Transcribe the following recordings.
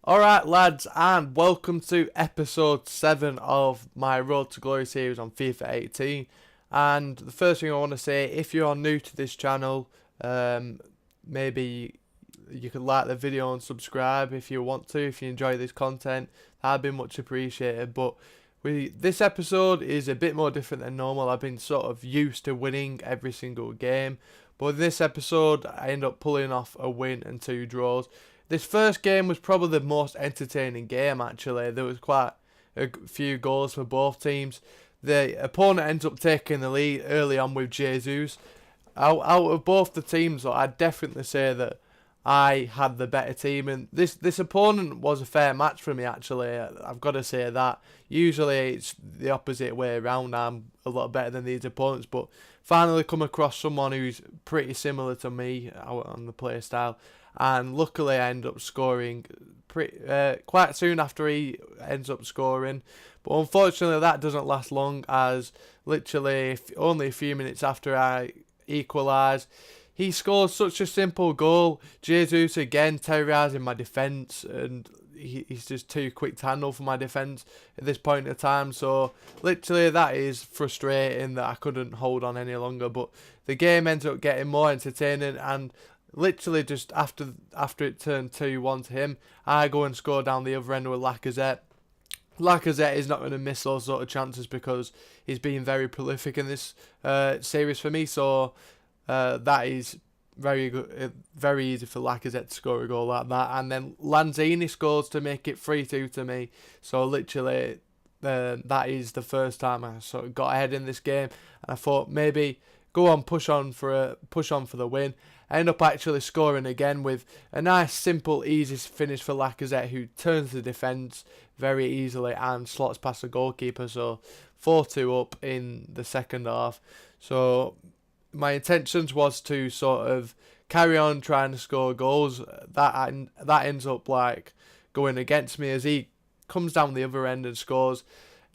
Alright lads, and welcome to episode 7 of my Road to Glory series on FIFA 18. And the first thing I want to say, if you are new to this channel, maybe you could like the video and subscribe if you want to, if you enjoy this content. That'd be much appreciated. But this episode is a bit more different than normal. I've been sort of used to winning every single game, but in this episode I end up pulling off a win and 2 draws. This first game was probably the most entertaining game actually. There was quite a few goals for both teams. The opponent ends up taking the lead early on with Jesus. Out of both the teams, though, I'd definitely say that I had the better team, and this opponent was a fair match for me actually. I've got to say that. Usually it's the opposite way around. I'm a lot better than these opponents, but finally come across someone who's pretty similar to me on the play style, and luckily I end up scoring quite soon after he ends up scoring. But unfortunately that doesn't last long, as literally only a few minutes after I equalise, he scores such a simple goal. Jesus again terrorising my defence, and he's just too quick to handle for my defence at this point in time. So literally that is frustrating that I couldn't hold on any longer. But the game ends up getting more entertaining, and literally just after it turned 2-1 to him, I go and score down the other end with Lacazette. Lacazette is not going to miss those sort of chances because he's been very prolific in this series for me. So that is very good, very easy for Lacazette to score a goal like that. And then Lanzini scores to make it 3-2 to me. So literally that is the first time I sort of got ahead in this game, and I thought maybe go on, push on for the win. I end up actually scoring again with a nice, simple, easy finish for Lacazette, who turns the defence very easily and slots past the goalkeeper. So 4-2 up in the second half. So my intentions was to sort of carry on trying to score goals. That ends up like going against me as he comes down the other end and scores.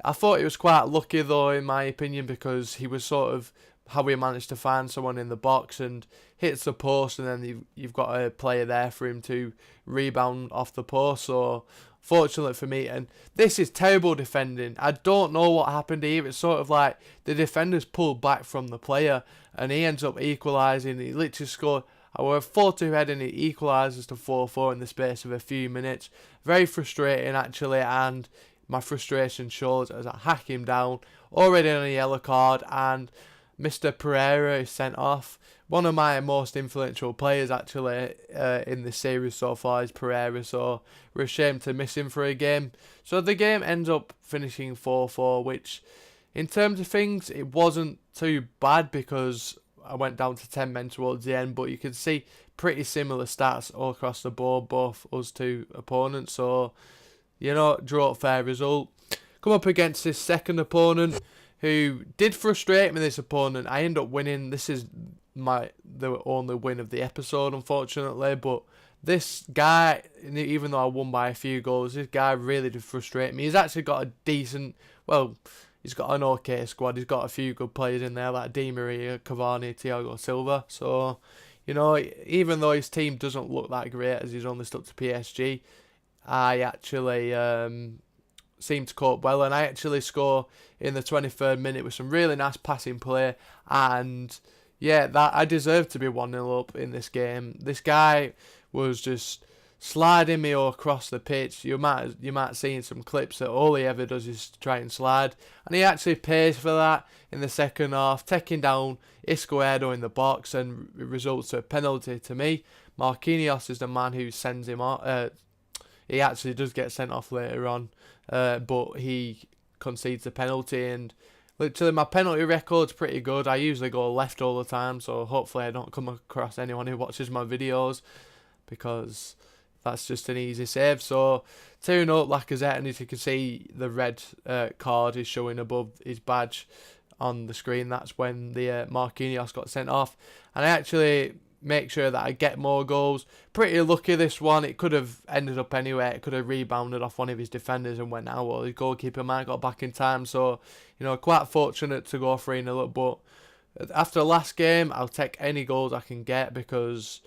I thought it was quite lucky though, in my opinion, because he was sort of how he managed to find someone in the box and hits the post, and then you've got a player there for him to rebound off the post. So fortunate for me, and this is terrible defending. I don't know what happened here. It's sort of like the defenders pulled back from the player, and he ends up equalising. He literally scored. I were 4-2 head, and he equalises to 4-4 in the space of a few minutes. Very frustrating actually, and my frustration shows as I hack him down, already on a yellow card, and Mr. Pereira is sent off. One of my most influential players actually in this series so far is Pereira, so we're ashamed to miss him for a game. So the game ends up finishing 4-4, which in terms of things it wasn't too bad because I went down to 10 men towards the end, but you can see pretty similar stats all across the board, both us two opponents. So, you know, draw up fair result. Come up against this second opponent who did frustrate me. This opponent, I end up winning. This is the only win of the episode, unfortunately. But this guy, even though I won by a few goals, this guy really did frustrate me. He's actually got a decent, well, he's got an okay squad. He's got a few good players in there like Di Maria, Cavani, Thiago Silva. So, you know, even though his team doesn't look that great as he's only stuck to PSG, I actually seem to cope well, and I actually score in the 23rd minute with some really nice passing play, and yeah, that I deserve to be 1-0 up in this game. This guy was just sliding me all across the pitch. You might see in some clips that all he ever does is try and slide, and he actually pays for that in the second half, taking down Iscoedo in the box, and it results in a penalty to me. Marquinhos is the man who sends him off. He actually does get sent off later on, but he concedes a penalty, and literally my penalty record's pretty good. I usually go left all the time, so hopefully I don't come across anyone who watches my videos, because that's just an easy save. So 2-0 Lacazette, and as you can see, the red card is showing above his badge on the screen. That's when the Marquinhos got sent off, and I actually make sure that I get more goals. Pretty lucky this one. It could have ended up anywhere. It could have rebounded off one of his defenders and went out, or his goalkeeper might have got back in time. So, you know, quite fortunate to go 3-0. But after the last game, I'll take any goals I can get, because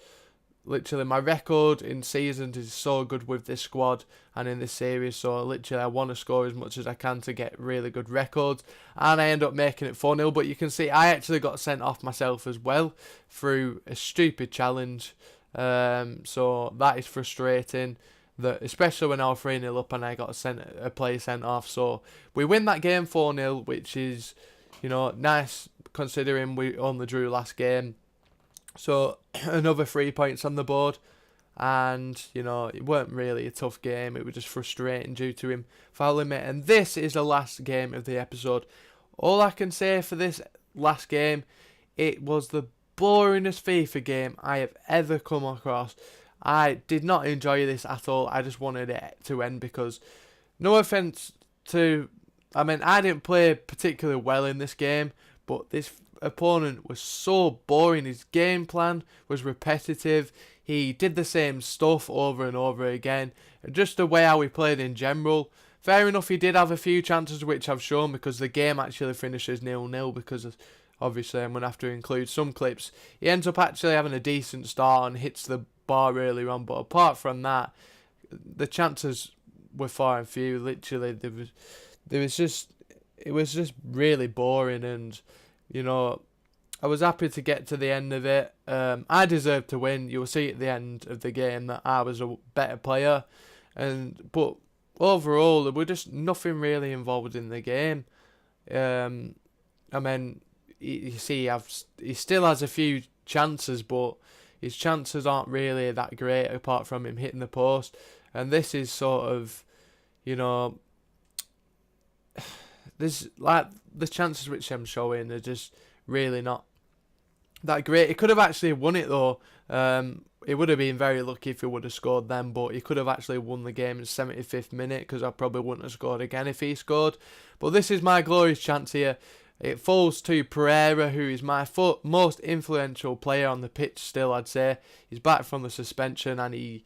literally my record in seasons is so good with this squad and in this series, so literally I want to score as much as I can to get really good records, and I end up making it 4-0. But you can see I actually got sent off myself as well through a stupid challenge, so that is frustrating, that especially when I was 3-0 up and I got a player sent off. So we win that game 4-0, which is, nice considering we only drew last game. So another 3 points on the board, and it weren't really a tough game, it was just frustrating due to him fouling me. And this is the last game of the episode. All I can say for this last game, it was the boringest FIFA game I have ever come across. I did not enjoy this at all. I just wanted it to end because, no offence to, I didn't play particularly well in this game, but this opponent was so boring. His game plan was repetitive. He did the same stuff over and over again. Just the way how he played in general. Fair enough, he did have a few chances which I've shown, because the game actually finishes 0-0, because obviously I'm going to have to include some clips. He ends up actually having a decent start and hits the bar earlier on, but apart from that, the chances were far and few. Literally, it was just really boring, and I was happy to get to the end of it. I deserved to win. You'll see at the end of the game that I was a better player, but overall there were just nothing really involved in the game. You see, he still has a few chances, but his chances aren't really that great apart from him hitting the post. And this is sort of, there's like the chances which I'm showing are just really not that great. He could have actually won it though. He would have been very lucky if he would have scored then, but he could have actually won the game in the 75th minute, because I probably wouldn't have scored again if he scored. But this is my glorious chance here. It falls to Pereira, who is my most influential player on the pitch still, I'd say. He's back from the suspension, and he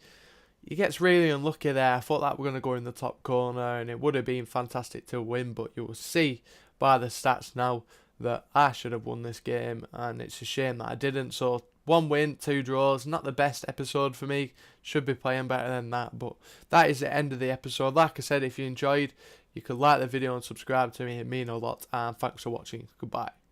gets really unlucky there. I thought that were going to go in the top corner, and it would have been fantastic to win, but you will see by the stats now that I should have won this game, and it's a shame that I didn't. So 1 win, 2 draws, not the best episode for me. Should be playing better than that, but that is the end of the episode. Like I said, if you enjoyed, you could like the video and subscribe to me. It means a lot, and thanks for watching. Goodbye.